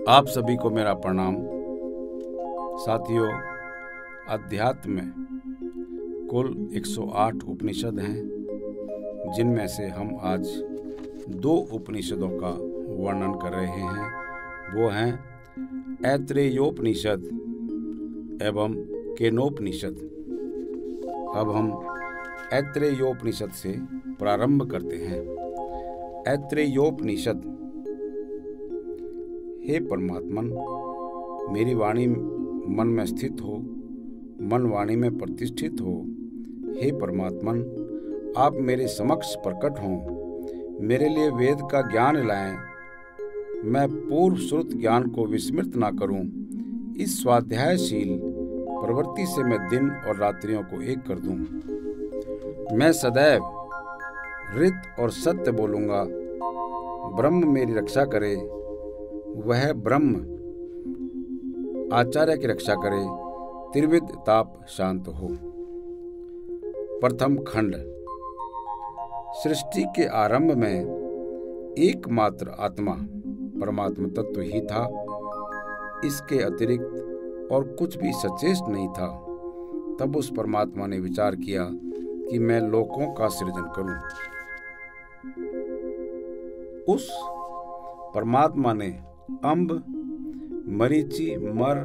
आप सभी को मेरा प्रणाम। साथियों, अध्यात्म में कुल 108 उपनिषद हैं, जिनमें से हम आज 2 उपनिषदों का वर्णन कर रहे हैं। वो हैं ऐत्रेयोपनिषद एवं केनोपनिषद। अब हम ऐत्रेयोपनिषद से प्रारंभ करते हैं। ऐत्रेयोपनिषद। हे परमात्मन, मेरी वाणी मन में स्थित हो, मन वाणी में प्रतिष्ठित हो। हे परमात्मन, आप मेरे समक्ष प्रकट हों, मेरे लिए वेद का ज्ञान लाएं, मैं पूर्व श्रुत ज्ञान को विस्मृत ना करूं। इस स्वाध्यायशील प्रवृत्ति से मैं दिन और रात्रियों को एक कर दूं। मैं सदैव ऋत और सत्य बोलूंगा। ब्रह्म मेरी रक्षा करे, वह ब्रह्म आचार्य की रक्षा करे, त्रिविध ताप शांत हो। प्रथम खंड। सृष्टि के आरंभ में एकमात्र आत्मा परमात्मा तत्व ही था। इसके अतिरिक्त और कुछ भी सचेष्ट नहीं था। तब उस परमात्मा ने विचार किया कि मैं लोकों का सृजन करूं। उस परमात्मा ने अम्ब, मरीचि, मर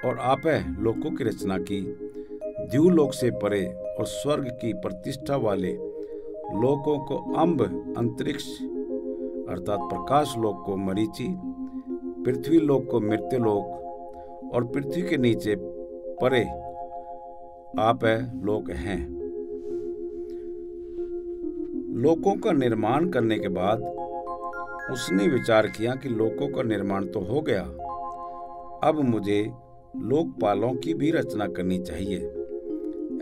और आपह लोकों की रचना की। द्युलोक से परे और स्वर्ग की प्रतिष्ठा वाले लोकों को अम्ब, अंतरिक्ष अर्थात प्रकाश लोक को मरीचि, पृथ्वी लोक को मृत्युलोक और पृथ्वी के नीचे परे आपह लोक हैं। लोकों का निर्माण करने के बाद उसने विचार किया कि लोकों का निर्माण तो हो गया, अब मुझे लोकपालों की भी रचना करनी चाहिए।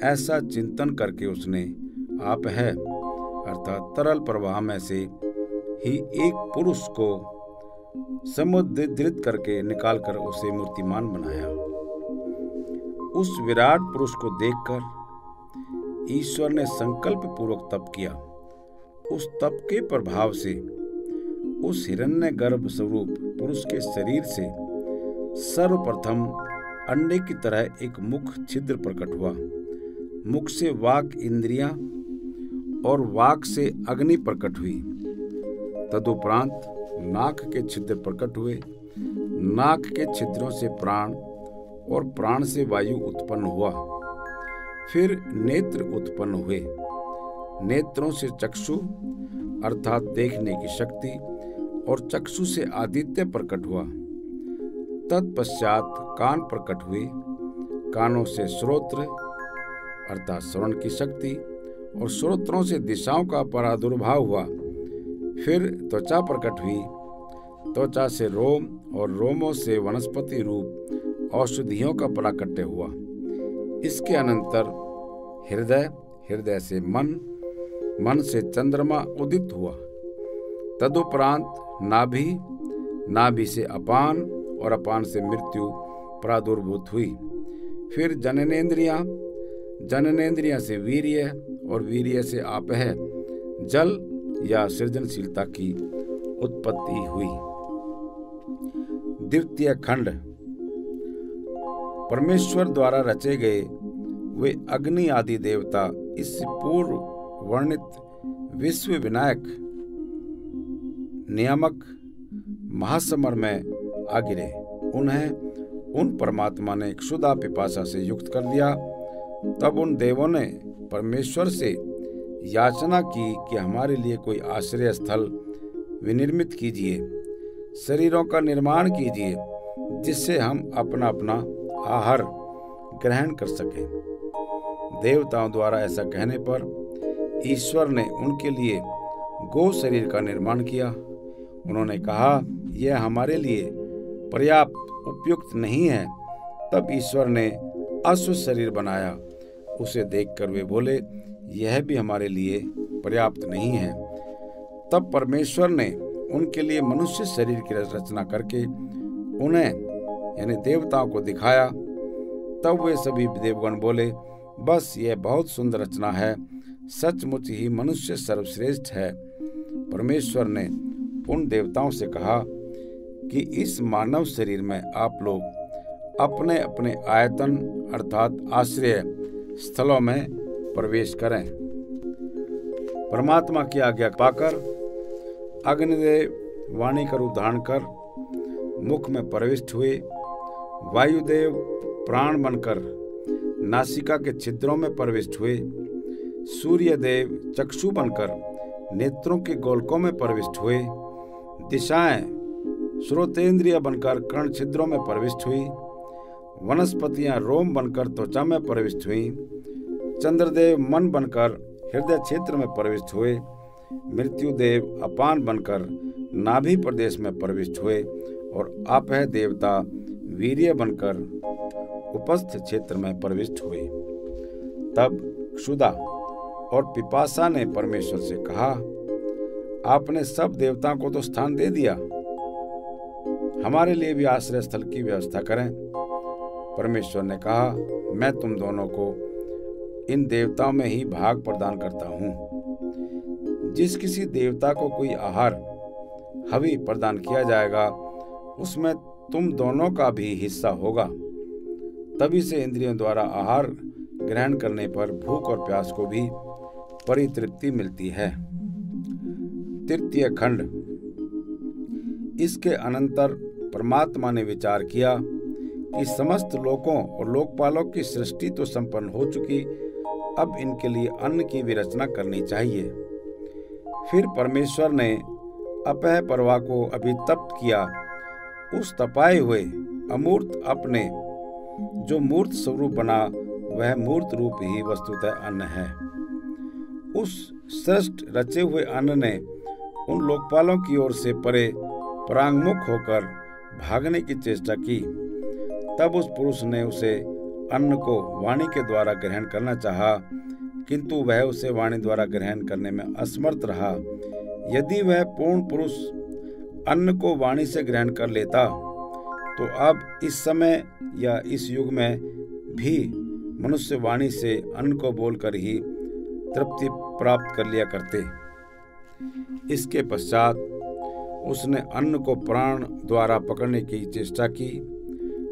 ऐसा चिंतन करके उसने आप है अर्थात तरल प्रवाह में से ही एक पुरुष को समुद्रित करके निकालकर उसे मूर्तिमान बनाया। उस विराट पुरुष को देखकर ईश्वर ने संकल्प पूर्वक तप किया। उस तप के प्रभाव से उस हिरण्य गर्भ स्वरूप पुरुष के शरीर से सर्वप्रथम अंडे की तरह एक मुख छिद्र प्रकट हुआ। मुख से वाक इंद्रियां और वाक से अग्नि प्रकट हुई। तदुपरांत नाक के छिद्र प्रकट हुए। नाक के छिद्रों से प्राण और प्राण से वायु उत्पन्न हुआ। फिर नेत्र उत्पन्न हुए। नेत्रों से चक्षु अर्थात देखने की शक्ति और चक्षु से आदित्य प्रकट हुआ। तत्पश्चात कान प्रकट हुए। कानों से श्रोत्र अर्थात श्रवण की शक्ति और श्रोत्रों से दिशाओं का प्रादुर्भाव हुआ। फिर त्वचा प्रकट हुई। त्वचा से रोम और रोमों से वनस्पति रूप औषधियों का प्राकट्य हुआ। इसके अनंतर हृदय, हृदय से मन, मन से चंद्रमा उदित हुआ। तदुपरांत नाभि, नाभि से अपान और अपान से मृत्यु प्रादुर्भूत हुई। फिर जननेन्द्रियां, जननेन्द्रियां से वीर्य और वीर्य से आपह जल या सृजनशीलता की उत्पत्ति हुई। द्वितीय खंड। परमेश्वर द्वारा रचे गए वे अग्नि आदि देवता इस पूर्व वर्णित विश्व विनायक नियामक महासमर में आ गिरे। उन्हें उन परमात्मा ने क्षुधा पिपासा से युक्त कर दिया। तब उन देवों ने परमेश्वर से याचना की कि हमारे लिए कोई आश्रय स्थल विनिर्मित कीजिए, शरीरों का निर्माण कीजिए, जिससे हम अपना अपना आहार ग्रहण कर सकें। देवताओं द्वारा ऐसा कहने पर ईश्वर ने उनके लिए गो शरीर का निर्माण किया। उन्होंने कहा, यह हमारे लिए पर्याप्त उपयुक्त नहीं है। तब ईश्वर ने अश्व शरीर बनाया। उसे देखकर वे बोले, यह भी हमारे लिए पर्याप्त नहीं है। तब परमेश्वर ने उनके लिए मनुष्य शरीर की रचना करके उन्हें यानी देवताओं को दिखाया। तब वे सभी देवगण बोले, बस यह बहुत सुंदर रचना है, सचमुच ही मनुष्य सर्वश्रेष्ठ है। परमेश्वर ने उन देवताओं से कहा, कि इस मानव शरीर में आप लोग अपने अपने आयतन अर्थात आश्रय स्थलों में प्रवेश करें। परमात्मा की आज्ञा पाकर अग्निदेव वाणी का रूप धारण कर मुख में प्रविष्ट हुए। वायुदेव प्राण बनकर नासिका के छिद्रों में प्रविष्ट हुए। सूर्यदेव चक्षु बनकर नेत्रों के गोलकों में प्रविष्ट हुए। दिशाएं श्रोतेंद्रिय बनकर कर्ण छिद्रों में प्रविष्ट हुई। वनस्पतियां रोम बनकर त्वचा में प्रविष्ट हुई। चंद्रदेव मन बनकर हृदय क्षेत्र में प्रविष्ट हुए। मृत्युदेव अपान बनकर नाभि प्रदेश में प्रविष्ट हुए और अपह देवता वीर्य बनकर उपस्थ क्षेत्र में प्रविष्ट हुए। तब क्षुधा और पिपासा ने परमेश्वर से कहा, आपने सब देवताओं को तो स्थान दे दिया, हमारे लिए भी आश्रय स्थल की व्यवस्था करें। परमेश्वर ने कहा, मैं तुम दोनों को इन देवताओं में ही भाग प्रदान करता हूँ। जिस किसी देवता को कोई आहार हवि प्रदान किया जाएगा उसमें तुम दोनों का भी हिस्सा होगा। तभी से इंद्रियों द्वारा आहार ग्रहण करने पर भूख और प्यास को भी परितृप्ति मिलती है। तृतीय खंड। इसके अनंतर परमात्मा ने विचार किया कि समस्त लोकों और लोकपालों की सृष्टि तो संपन्न हो चुकी, अब इनके लिए अन्न की भी रचना करनी चाहिए। फिर परमेश्वर ने अपह परवा को अभितप्त किया। उस तपाए हुए अमूर्त अपने जो मूर्त स्वरूप बना वह मूर्त रूप ही वस्तुतः अन्न है। उस श्रेष्ठ रचे हुए अन्न ने उन लोकपालों की ओर से परे परांगमुख होकर भागने की चेष्टा की। तब उस पुरुष ने उसे अन्न को वाणी के द्वारा ग्रहण करना चाहा, किंतु वह उसे वाणी द्वारा ग्रहण करने में असमर्थ रहा। यदि वह पूर्ण पुरुष अन्न को वाणी से ग्रहण कर लेता तो अब इस समय या इस युग में भी मनुष्य वाणी से अन्न को बोलकर ही तृप्ति प्राप्त कर लिया करते। इसके पश्चात उसने अन्न को प्राण द्वारा पकड़ने की चेष्टा की,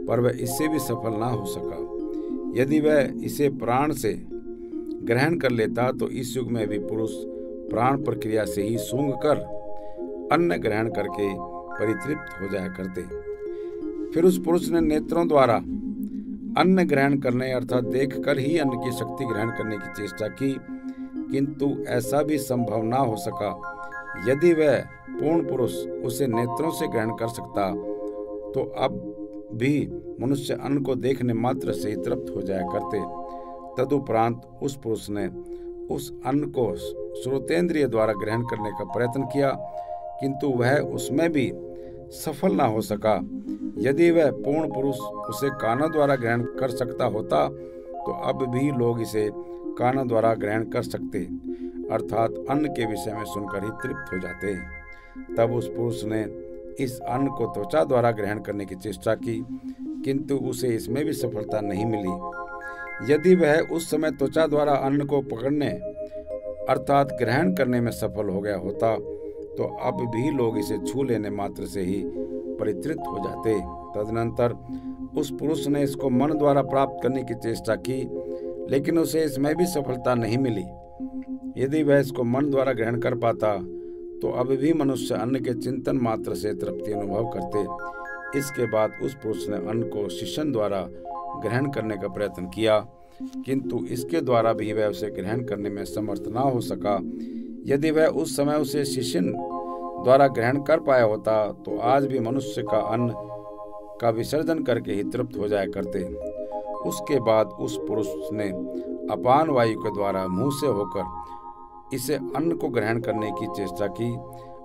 पर वह इससे भी सफल ना हो सका। यदि वह इसे प्राण से ग्रहण कर लेता तो इस युग में भी पुरुष प्राण प्रक्रिया से ही सूंघ कर अन्न ग्रहण करके परितृप्त हो जाया करते। फिर उस पुरुष ने नेत्रों द्वारा अन्न ग्रहण करने अर्थात देखकर ही अन्न की शक्ति ग्रहण करने की चेष्टा की, किंतु ऐसा भी संभव ना हो सका। यदि वह पूर्ण पुरुष उसे नेत्रों से ग्रहण कर सकता तो अब भी मनुष्य अन्न को देखने मात्र से ही तृप्त हो जाया करते। तदुपरांत उस पुरुष ने उस अन्न को श्रोतेंद्रिय द्वारा ग्रहण करने का प्रयत्न किया, किंतु वह उसमें भी सफल ना हो सका। यदि वह पूर्ण पुरुष उसे कानों द्वारा ग्रहण कर सकता होता तो अब भी लोग इसे कानों द्वारा ग्रहण कर सकते, अर्थात अन्न के विषय में सुनकर ही तृप्त हो जाते। तब उस पुरुष ने इस अन्न को त्वचा द्वारा ग्रहण करने की चेष्टा की, किंतु उसे इसमें भी सफलता नहीं मिली। यदि वह उस समय त्वचा द्वारा अन्न को पकड़ने अर्थात ग्रहण करने में सफल हो गया होता तो अब भी लोग इसे छू लेने मात्र से ही परितृप्त हो जाते। तदनंतर उस पुरुष ने इसको मन द्वारा प्राप्त करने की चेष्टा की, लेकिन उसे इसमें भी सफलता नहीं मिली। यदि वह इसको मन द्वारा ग्रहण कर पाता तो अब भी मनुष्य अन्न के चिंतन मात्र से तृप्ति अनुभव करते। इसके बाद उस पुरुष ने अन्न को शिशन द्वारा ग्रहण करने का प्रयत्न किया, किंतु इसके द्वारा भी वह उसे ग्रहण करने में समर्थ ना हो सका। यदि वह उस समय उसे शिशन द्वारा ग्रहण कर पाया होता तो आज भी मनुष्य का अन्न का विसर्जन करके ही तृप्त हो जाया करते। उसके बाद उस पुरुष ने अपान वायु के द्वारा मुंह से होकर इसे अन्न को ग्रहण करने की चेष्टा की।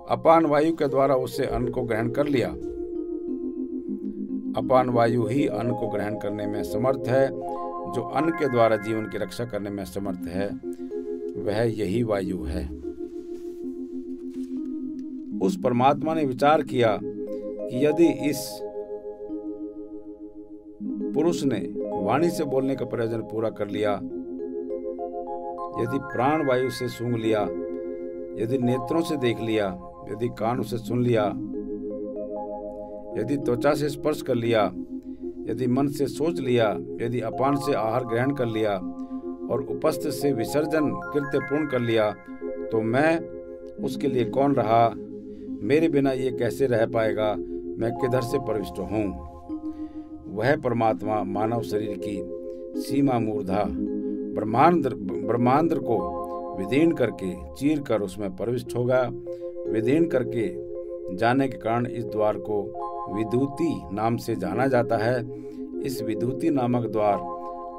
अपान वायु के द्वारा उसे अन्न को ग्रहण कर लिया। अपान वायु ही अन्न को ग्रहण करने में समर्थ है। जो अन्न के द्वारा जीवन की रक्षा करने में समर्थ है वह यही वायु है। उस परमात्मा ने विचार किया कि यदि इस पुरुष ने वाणी से बोलने का प्रयोजन पूरा कर लिया, यदि प्राण वायु से सूंघ लिया, यदि नेत्रों से देख लिया, यदि कानों से सुन लिया, यदि त्वचा से स्पर्श कर लिया, यदि मन से सोच लिया, यदि अपान से आहार ग्रहण कर लिया और उपस्थ से विसर्जन कृत्य पूर्ण कर लिया, तो मैं उसके लिए कौन रहा? मेरे बिना ये कैसे रह पाएगा? मैं किधर से प्रविष्ट हूँ? वह परमात्मा मानव शरीर की सीमा मूर्धा ब्रह्मांड को विदीर्ण करके चीर कर उसमें प्रविष्ट होगा। विदीर्ण करके जाने के कारण इस द्वार को विदूती नाम से जाना जाता है। इस विदूती नामक द्वार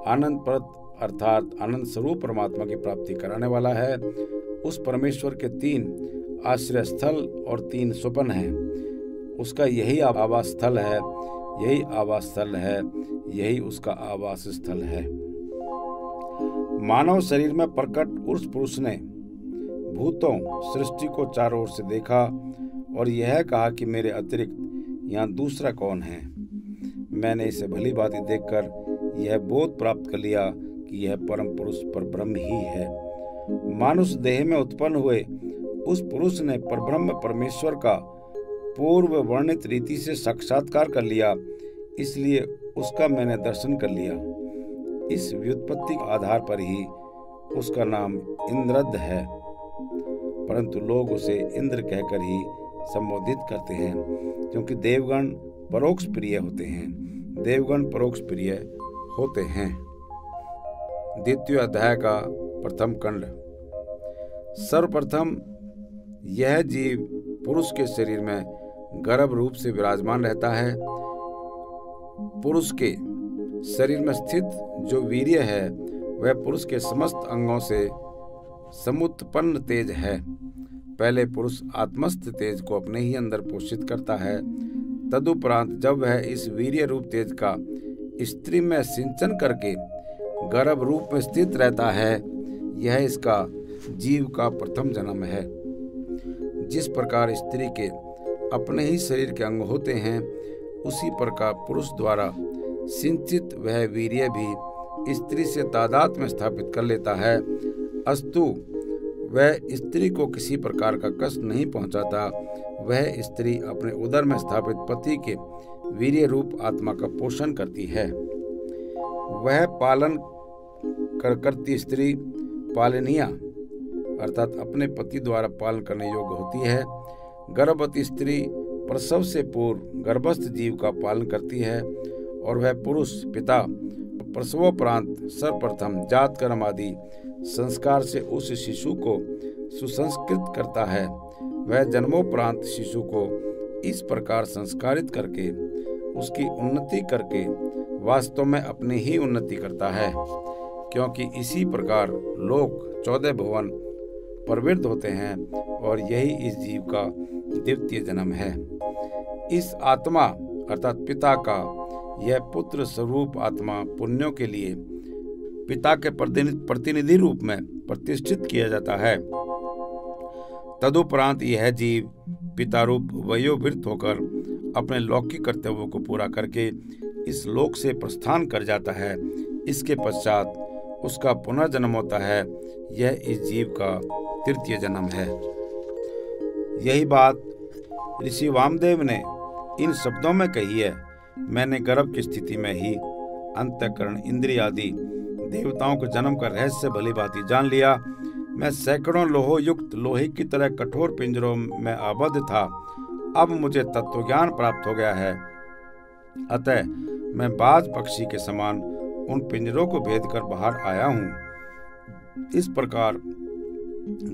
आनंद प्रद अर्थात आनंद स्वरूप परमात्मा की प्राप्ति कराने वाला है। उस परमेश्वर के 3 आश्रय स्थल और 3 स्वपन हैं। उसका यही आवास स्थल है, यही आवास स्थल है, यही उसका आवास स्थल है। मानव शरीर में प्रकट उस पुरुष ने भूतों सृष्टि को चारों ओर से देखा और यह कहा कि मेरे अतिरिक्त यहाँ दूसरा कौन है? मैंने इसे भली भांति देखकर यह बोध प्राप्त कर लिया कि यह परम पुरुष परब्रह्म ही है। मानुष देह में उत्पन्न हुए उस पुरुष ने परब्रह्म परमेश्वर का पूर्व वर्णित रीति से साक्षात्कार कर लिया, इसलिए उसका मैंने दर्शन कर लिया। इस व्युत्पत्ति के आधार पर ही उसका नाम इंद्रद है, परंतु लोग उसे इंद्र कहकर ही संबोधित करते हैं, क्योंकि देवगण परोक्ष प्रिय होते हैं। देवगण परोक्ष प्रिय होते हैं। द्वितीय अध्याय का प्रथम खंड। सर्वप्रथम यह जीव पुरुष के शरीर में गर्भ रूप से विराजमान रहता है। पुरुष के शरीर में स्थित जो वीर्य है वह पुरुष के समस्त अंगों से समुत्पन्न तेज है। पहले पुरुष आत्मस्थ तेज को अपने ही अंदर पोषित करता है। तदुपरांत जब वह इस वीर्य रूप तेज का स्त्री में सिंचन करके गर्भ रूप में स्थित रहता है, यह इसका जीव का प्रथम जन्म है। जिस प्रकार स्त्री के अपने ही शरीर के अंग होते हैं, उसी प्रकार पुरुष द्वारा सिंचित वह वीर्य भी स्त्री से तादाद में स्थापित कर लेता है। अस्तु वह स्त्री को किसी प्रकार का कष्ट नहीं पहुंचाता। वह स्त्री अपने उदर में स्थापित पति के वीर्य रूप आत्मा का पोषण करती है। वह पालन करती स्त्री पालनीया अर्थात अपने पति द्वारा पालन करने योग्य होती है। गर्भवती स्त्री प्रसव से पूर्व गर्भस्थ जीव का पालन करती है और वह पुरुष पिता प्रसवोपरांत सर्वप्रथम जात कर्म आदि संस्कार से उस शिशु को सुसंस्कृत करता है। वह जन्मोपरांत शिशु को इस प्रकार संस्कारित करके उसकी उन्नति करके वास्तव में अपनी ही उन्नति करता है, क्योंकि इसी प्रकार लोक 14 भुवन प्रवृत्त होते हैं और यही इस जीव का द्वितीय जन्म है। इस आत्मा अर्थात पिता का यह पुत्र स्वरूप आत्मा पुण्यों के लिए पिता के प्रतिनिधि रूप में प्रतिष्ठित किया जाता है। तदुपरांत यह जीव पिता रूप वयोवृत्त होकर अपने लौकिक कर्तव्यों को पूरा करके इस लोक से प्रस्थान कर जाता है। इसके पश्चात उसका पुनर्जन्म होता है। यह इस जीव का तृतीय जन्म है। यही बात ऋषि वामदेव ने इन शब्दों में कही है। मैंने गर्भ की स्थिति में ही अंतःकरण इंद्रिय आदि देवताओं के जन्म का रहस्य भली भांति जान लिया। मैं सैकड़ों लोहोयुक्त लोहे की तरह कठोर पिंजरों में आबद्ध था। अब मुझे तत्वज्ञान प्राप्त हो गया है। अतः मैं बाज पक्षी के समान उन पिंजरों को भेद कर बाहर आया हूँ। इस प्रकार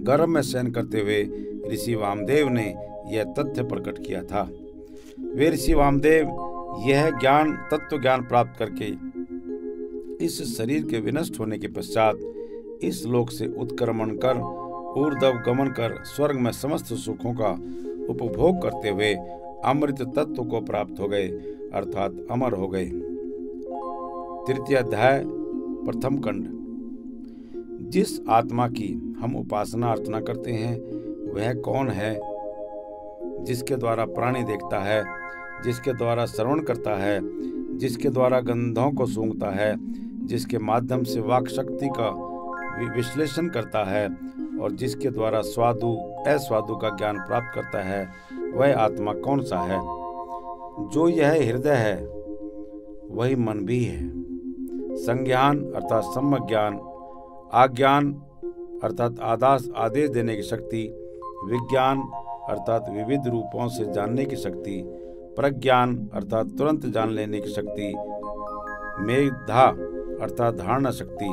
गर्भ में शयन करते हुए ऋषि वामदेव ने यह तथ्य प्रकट किया था। वे ऋषि वामदेव यह ज्ञान तत्व ज्ञान प्राप्त करके इस शरीर के विनष्ट होने के पश्चात इस लोक से उत्क्रमण कर ऊर्ध्व गमन कर स्वर्ग में समस्त सुखों का उपभोग करते हुए अमृत तत्व को प्राप्त हो गए अर्थात अमर हो गए। तृतीय अध्याय प्रथम खंड। जिस आत्मा की हम उपासना अर्चना करते हैं वह कौन है? जिसके द्वारा प्राणी देखता है, जिसके द्वारा श्रवण करता है, जिसके द्वारा गंधों को सूंघता है, जिसके माध्यम से वाक शक्ति का विश्लेषण करता है और जिसके द्वारा स्वादु अस्वादु का ज्ञान प्राप्त करता है, वह आत्मा कौन सा है? जो यह हृदय है वही मन भी है। संज्ञान अर्थात सम्यक ज्ञान, आज्ञान अर्थात आदेश देने की शक्ति, विज्ञान अर्थात विविध रूपों से जानने की शक्ति, प्रज्ञान अर्थात तुरंत जान लेने की शक्ति, मेधा अर्थात धारणा शक्ति,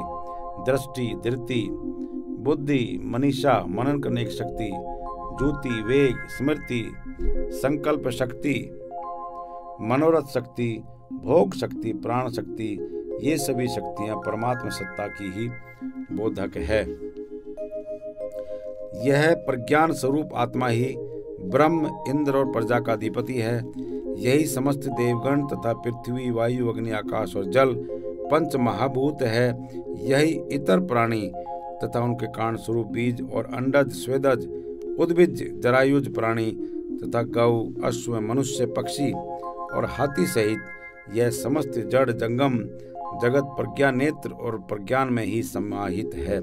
दृष्टि धृति, बुद्धि मनीषा मनन करने की शक्ति, ज्योति वेग स्मृति, संकल्प शक्ति, मनोरथ शक्ति, भोग शक्ति, प्राण शक्ति, ये सभी शक्तियां परमात्मा सत्ता की ही बोधक है। यह प्रज्ञान स्वरूप आत्मा ही ब्रह्म इंद्र और प्रजा का अधिपति है। यही समस्त देवगण तथा पृथ्वी वायु अग्नि आकाश और जल पंच महाभूत है। यही इतर प्राणी तथा उनके कारण स्वरूप बीज और अंडज स्वेदज उद्भिज जरायुज प्राणी तथा गौ अश्व मनुष्य पक्षी और हाथी सहित यह समस्त जड़ जंगम जगत प्रज्ञा नेत्र और प्रज्ञान में ही समाहित है।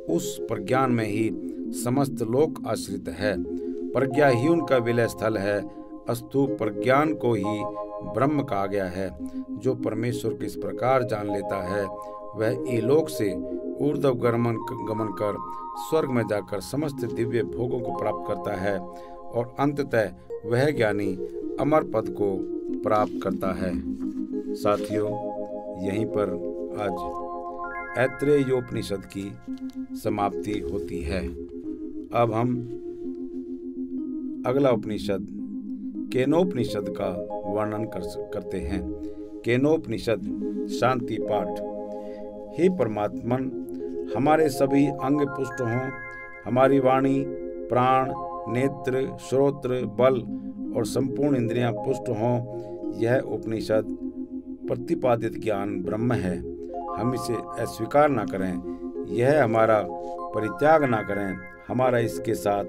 उस प्रज्ञान में ही समस्त लोक आश्रित है। प्रज्ञा ही उनका विलय स्थल है। अस्तु प्रज्ञान को ही ब्रह्म कहा गया है। जो परमेश्वर को इस प्रकार जान लेता है वह इलोक से ऊर्ध्व गमन कर स्वर्ग में जाकर समस्त दिव्य भोगों को प्राप्त करता है और अंततः वह ज्ञानी अमर पद को प्राप्त करता है। साथियों, यहीं पर आज ऐत्रेयोपनिषद की समाप्ति होती है। अब हम अगला उपनिषद केनोपनिषद का वर्णन करते हैं। केनोपनिषद शांति पाठ। हे परमात्मन, हमारे सभी अंग पुष्ट हों, हमारी वाणी प्राण नेत्र श्रोत्र बल और संपूर्ण इंद्रियां पुष्ट हों। यह उपनिषद प्रतिपादित ज्ञान ब्रह्म है। हम इसे अस्वीकार न करें, यह हमारा परित्याग न करें। हमारा इसके साथ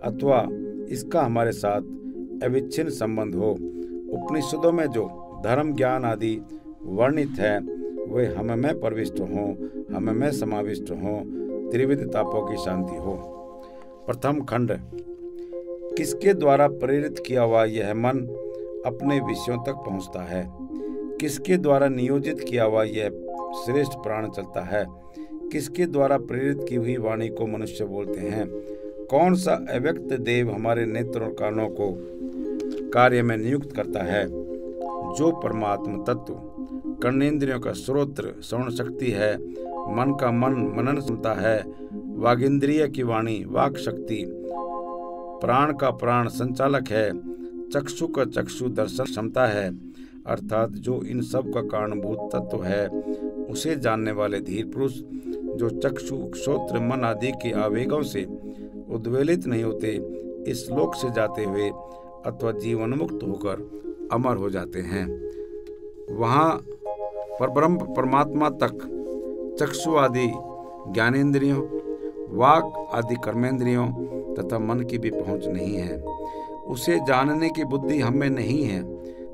अथवा इसका हमारे साथ अविच्छिन्न संबंध हो। उपनिषदों में जो धर्म ज्ञान आदि वर्णित है वे हम में प्रविष्ट हों, हम में समाविष्ट हों। त्रिविध तापों की शांति हो। प्रथम खंड। किसके द्वारा प्रेरित किया हुआ यह मन अपने विषयों तक पहुंचता है? किसके द्वारा नियोजित किया हुआ यह श्रेष्ठ प्राण चलता है? किसके द्वारा प्रेरित की हुई वाणी को मनुष्य बोलते हैं? कौन सा अव्यक्त देव हमारे नेत्र और कानों को कार्य में नियुक्त करता है? जो परमात्म तत्व कर्णेंद्रियों का श्रोत्र श्रवण शक्ति है, मन का मन मनन क्षमता है, वागिंद्रिय की वाणी वाक शक्ति, प्राण का प्राण संचालक है, चक्षु का चक्षु दर्शन क्षमता है, अर्थात जो इन सब का कारणभूत तत्व है, उसे जानने वाले धीर पुरुष जो चक्षु श्रोत्र मन आदि के आवेगों से उद्वेलित नहीं होते, इस लोक से जाते हुए अथवा जीवन मुक्त होकर अमर हो जाते हैं। वहाँ परब्रह्म परमात्मा तक चक्षु आदि ज्ञानेंद्रियों, वाक आदि कर्मेंद्रियों तथा मन की भी पहुँच नहीं है। उसे जानने की बुद्धि हम में नहीं है।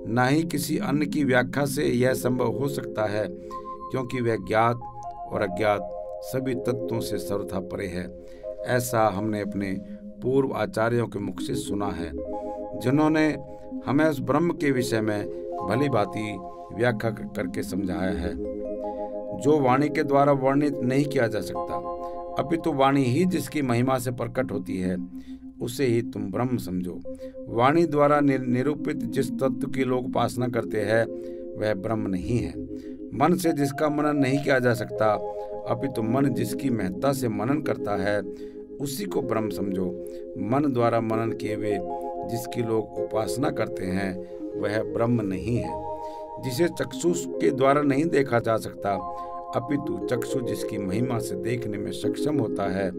न ही किसी अन्य की व्याख्या से यह संभव हो सकता है, क्योंकि वह ज्ञात और अज्ञात सभी तत्वों से सर्वथा परे है। ऐसा हमने अपने पूर्व आचार्यों के मुख से सुना है, जिन्होंने हमें उस ब्रह्म के विषय में भली भांति व्याख्या करके समझाया है, जो वाणी के द्वारा वर्णित नहीं किया जा सकता। अपितु वाणी ही जिसकी महिमा से प्रकट होती है, उसे ही तुम ब्रह्म समझो। वाणी द्वारा निरूपित जिस तत्व की लोग उपासना करते हैं वह ब्रह्म नहीं है। मन से जिसका मनन नहीं किया जा सकता, अपितु मन जिसकी महत्ता से मनन करता है उसी को ब्रह्म समझो। मन द्वारा मनन किए हुए जिसकी लोग उपासना करते हैं वह ब्रह्म नहीं है। जिसे चक्षु के द्वारा नहीं देखा जा सकता, अपितु चक्षु जिसकी महिमा से देखने में सक्षम होता है,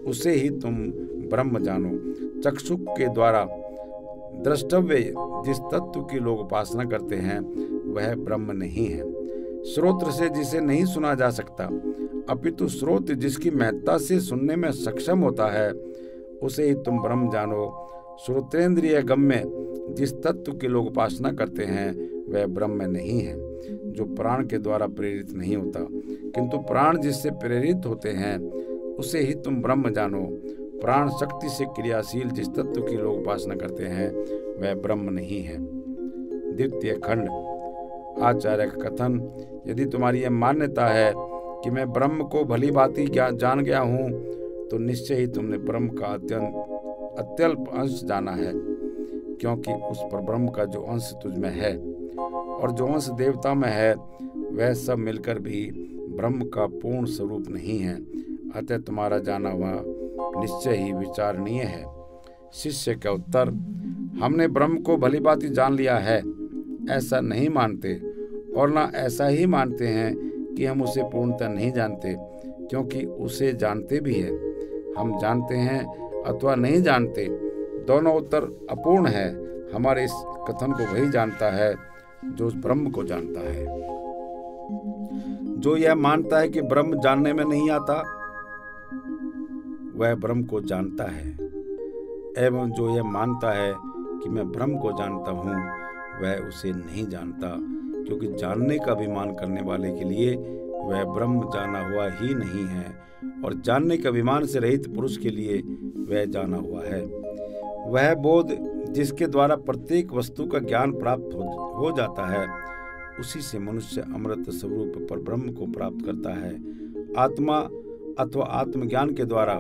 उसे ही तुम ब्रह्म जानो। चक्षु के द्वारा द्रष्टव्य जिस तत्व की लोग उपासना करते हैं वह ब्रह्म नहीं है। श्रोत्र से जिसे नहीं सुना जा सकता, अपितु श्रोत्र जिसकी महत्ता से सुनने में सक्षम होता है, उसे ही तुम ब्रह्म जानो। श्रोत्रेंद्रिय गम्य जिस तत्व की लोग उपासना करते हैं वह ब्रह्म नहीं है। जो प्राण के द्वारा प्रेरित नहीं होता, किंतु प्राण जिससे प्रेरित होते हैं, उसे ही तुम ब्रह्म जानो। प्राण शक्ति से क्रियाशील जिस तत्व की लोग उपासना करते हैं वह ब्रह्म नहीं है। द्वितीय खंड। आचार्य का कथन, यदि तुम्हारी यह मान्यता है कि मैं ब्रह्म को भली भांति जान गया हूँ, तो निश्चय ही तुमने ब्रह्म का अत्यल्प अंश जाना है, क्योंकि उस पर ब्रह्म का जो अंश तुझ में है और जो अंश देवता में है, वह सब मिलकर भी ब्रह्म का पूर्ण स्वरूप नहीं है। अतः तुम्हारा जाना हुआ निश्चय ही विचारणीय है। शिष्य का उत्तर, हमने ब्रह्म को भली भांति जान लिया है ऐसा नहीं मानते, और ना ऐसा ही मानते हैं कि हम उसे पूर्णतः नहीं जानते, क्योंकि उसे जानते भी है। हम जानते हैं अथवा नहीं जानते, दोनों उत्तर अपूर्ण है। हमारे इस कथन को वही जानता है जो उस ब्रह्म को जानता है। जो यह मानता है कि ब्रह्म जानने में नहीं आता, वह ब्रह्म को जानता है, एवं जो यह मानता है कि मैं ब्रह्म को जानता हूँ, वह उसे नहीं जानता, क्योंकि जानने का अभिमान करने वाले के लिए वह ब्रह्म जाना हुआ ही नहीं है, और जानने के अभिमान से रहित पुरुष के लिए वह जाना हुआ है। वह बोध जिसके द्वारा प्रत्येक वस्तु का ज्ञान प्राप्त हो जाता है, उसी से मनुष्य अमृत स्वरूप पर ब्रह्म को प्राप्त करता है। आत्मा अथवा आत्मज्ञान के द्वारा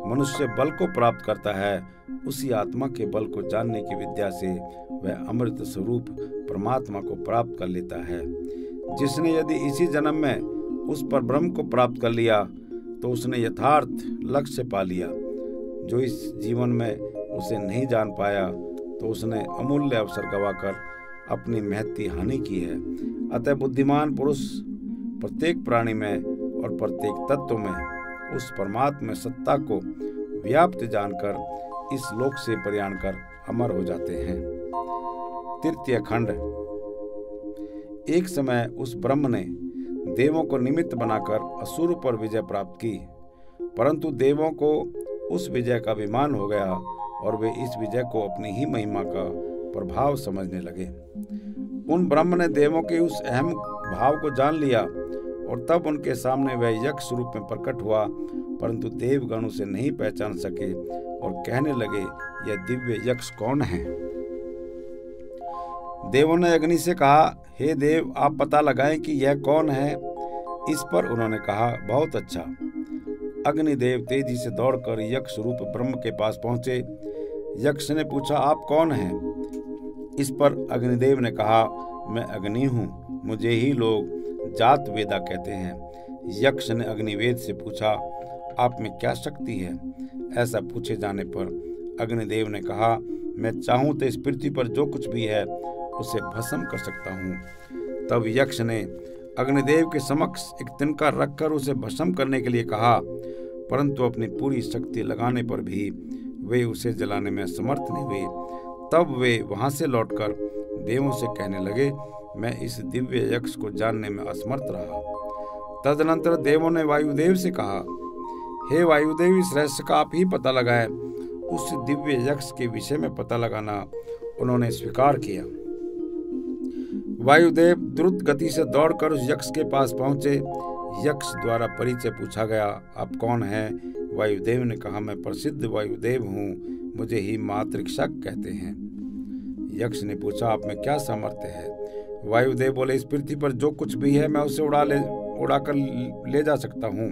मनुष्य बल को प्राप्त करता है। उसी आत्मा के बल को जानने की विद्या से वह अमृत स्वरूप परमात्मा को प्राप्त कर लेता है। जिसने यदि इसी जन्म में उस पर ब्रह्म को प्राप्त कर लिया, तो उसने यथार्थ लक्ष्य पा लिया। जो इस जीवन में उसे नहीं जान पाया, तो उसने अमूल्य अवसर गंवाकर अपनी महती हानि की है। अतः बुद्धिमान पुरुष प्रत्येक प्राणी में और प्रत्येक तत्व में उस परमात्मा सत्ता को व्याप्त जानकर इस लोक से प्रयाण कर अमर हो जाते हैं। तृतीय खंड। एक समय उस ब्रह्म ने देवों को निमित्त बनाकर असुर पर विजय प्राप्त की, परंतु देवों को उस विजय का अभिमान हो गया और वे इस विजय को अपनी ही महिमा का प्रभाव समझने लगे। उन ब्रह्म ने देवों के उस अहम भाव को जान लिया और तब उनके सामने वह यक्ष रूप में प्रकट हुआ, परंतु देवगण उसे नहीं पहचान सके और कहने लगे, यह दिव्य यक्ष कौन है? देवों ने अग्नि से कहा, हे देव, आप पता लगाएं कि यह कौन है। इस पर उन्होंने कहा, बहुत अच्छा। अग्निदेव तेजी से दौड़कर यक्ष रूप ब्रह्म के पास पहुंचे। यक्ष ने पूछा, आप कौन हैं? इस पर अग्निदेव ने कहा, मैं अग्नि हूँ, मुझे ही लोग जात वेदा कहते हैं। यक्ष ने अग्निवेद से पूछा, आप में क्या शक्ति है? ऐसा पूछे जाने पर अग्निदेव ने कहा, मैं चाहूं तो इस पृथ्वी पर जो कुछ भी है उसे भस्म कर सकता हूँ। तब यक्ष ने अग्निदेव के समक्ष एक तिनका रखकर उसे भस्म करने के लिए कहा, परंतु अपनी पूरी शक्ति लगाने पर भी वे उसे जलाने में समर्थ नहीं हुए। तब वे वहां से लौटकर देवों से कहने लगे, मैं इस दिव्य यक्ष को जानने में असमर्थ रहा। तदनंतर देवों ने वायुदेव से कहा, हे वायुदेव, इस रहस्य का आप ही पता लगाएं। उस दिव्य यक्ष के विषय में पता लगाना उन्होंने स्वीकार किया। वायुदेव द्रुत गति से दौड़कर उस यक्ष के पास पहुंचे। यक्ष द्वारा परिचय पूछा गया, आप कौन हैं? वायुदेव ने कहा, मैं प्रसिद्ध वायुदेव हूँ, मुझे ही मातृक्षक कहते हैं। यक्ष ने पूछा, आप में क्या सामर्थ्य है? वायुदेव बोले, इस पृथ्वी पर जो कुछ भी है मैं उसे उड़ाकर ले जा सकता हूँ।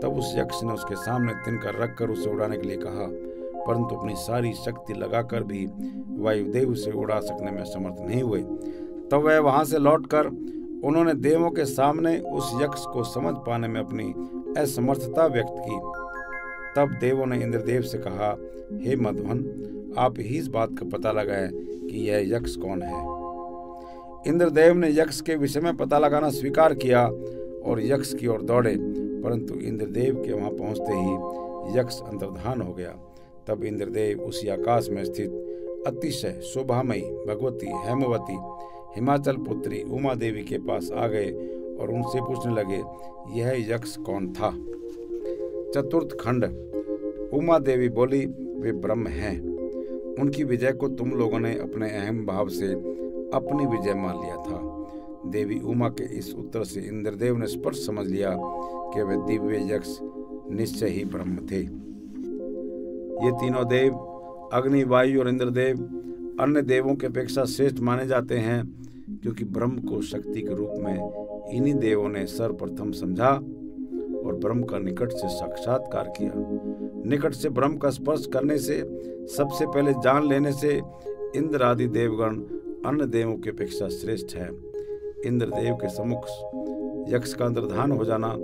तब उस यक्ष ने उसके सामने तिनका रखकर उसे उड़ाने के लिए कहा, परंतु अपनी सारी शक्ति लगाकर भी वायुदेव उसे उड़ा सकने में समर्थ नहीं हुए। तब वह वहां से लौटकर उन्होंने देवों के सामने उस यक्ष को समझ पाने में अपनी असमर्थता व्यक्त की। तब देवों ने इंद्रदेव से कहा, हे मधुवन, आप ही इस बात का पता लगाएं कि यह यक्ष कौन है। इंद्रदेव ने यक्ष के विषय में पता लगाना स्वीकार किया और यक्ष की ओर दौड़े, परंतु इंद्रदेव के वहां पहुंचते ही यक्ष अंतर्धान हो गया। तब इंद्रदेव उसी आकाश में स्थित अतिशय शोभामयी भगवती हेमवती हिमाचल पुत्री उमा देवी के पास आ गए और उनसे पूछने लगे, यह यक्ष कौन था? चतुर्थ खंड। उमा देवी बोली, वे ब्रह्म हैं। उनकी विजय को तुम लोगों ने अपने अहम भाव से अपनी विजय मान लिया था। देवी उमा के इस उत्तर से इंद्रदेव ने स्पष्ट समझ लिया कि वे दिव्य यक्ष निश्चय ही ब्रह्म थे। ये तीनों देव, अग्नि, वायु और इंद्रदेव, अन्य देवों के अपेक्षा श्रेष्ठ माने जाते हैं, क्योंकि ब्रह्म को शक्ति के रूप में इन्हीं देवों ने सर्वप्रथम समझा और ब्रह्म का निकट से साक्षात्कार किया। निकट से ब्रह्म का स्पर्श करने से, सबसे पहले जान लेने से इंद्र आदि देवगण अन्य देवों की अपेक्षा श्रेष्ठ है। इंद्रदेव के सम्मुख यक्ष का अंतर्धान हो जाना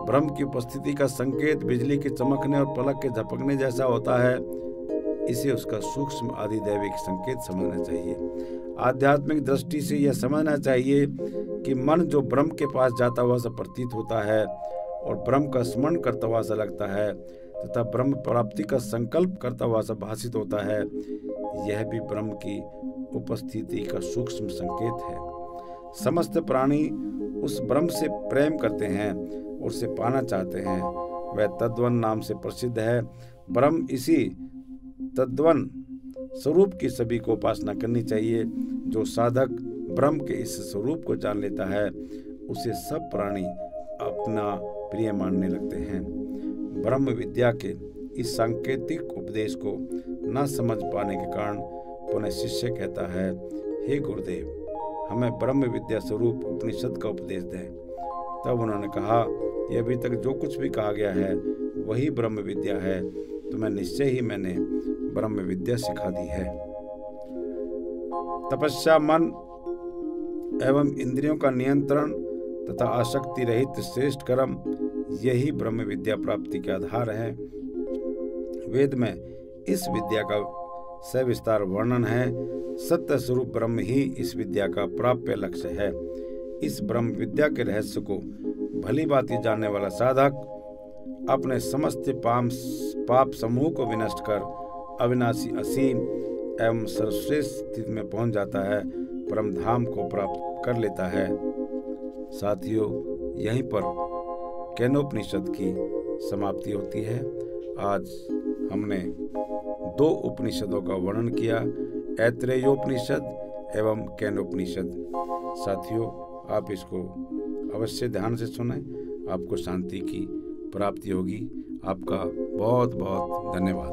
ब्रह्म की उपस्थिति का संकेत बिजली के चमकने और पलक के झपकने जैसा होता है। इसे उसका सूक्ष्म आदि दैविक संकेत समझना चाहिए। आध्यात्मिक दृष्टि से यह समझना चाहिए कि मन जो ब्रह्म के पास जाता हुआ सा प्रतीत होता है और ब्रह्म का स्मरण करता हुआ सा लगता है तथा ब्रह्म प्राप्ति का संकल्प करता हुआ सा भाषित होता है, यह भी ब्रह्म की उपस्थिति का सूक्ष्म संकेत है। समस्त प्राणी उस ब्रह्म से प्रेम करते हैं, उसे पाना चाहते हैं। वह तद्वन नाम से प्रसिद्ध है। ब्रह्म इसी तद्वन स्वरूप की सभी को उपासना करनी चाहिए। जो साधक ब्रह्म के इस स्वरूप को जान लेता है, उसे सब प्राणी अपना प्रिय मानने लगते हैं। ब्रह्म विद्या के इस सांकेतिक उपदेश को न समझ पाने के कारण पुनः शिष्य कहता है, हे गुरुदेव, हमें ब्रह्म विद्या स्वरूप उपनिषद का उपदेश दें। तब उन्होंने कहा, यह अभी तक जो कुछ भी कहा गया है वही ब्रह्म विद्या है, तुम्हें निश्चय ही मैंने ब्रह्म विद्या सिखा दी है। तपस्या, मन एवं इंद्रियों का नियंत्रण तथा आसक्ति रहित श्रेष्ठ कर्म, यही ब्रह्म विद्या प्राप्ति के आधार है। वेद में इस विद्या का सविस्तार वर्णन है। सत्य स्वरूप ब्रह्म ही इस विद्या का प्राप्य लक्ष्य है। इस ब्रह्म विद्या के रहस्य को भली भांति जानने वाला साधक अपने समस्त पाप समूह को विनष्ट कर अविनाशी असीम एवं सर्वश्रेष्ठ स्थिति में पहुंच जाता है, परम धाम को प्राप्त कर लेता है। साथियों, यहीं पर केनोपनिषद की समाप्ति होती है। आज हमने 2 उपनिषदों का वर्णन किया, ऐतरेयोपनिषद एवं केनोपनिषद। साथियों, आप इसको अवश्य ध्यान से सुनें, आपको शांति की प्राप्ति होगी। आपका बहुत बहुत धन्यवाद।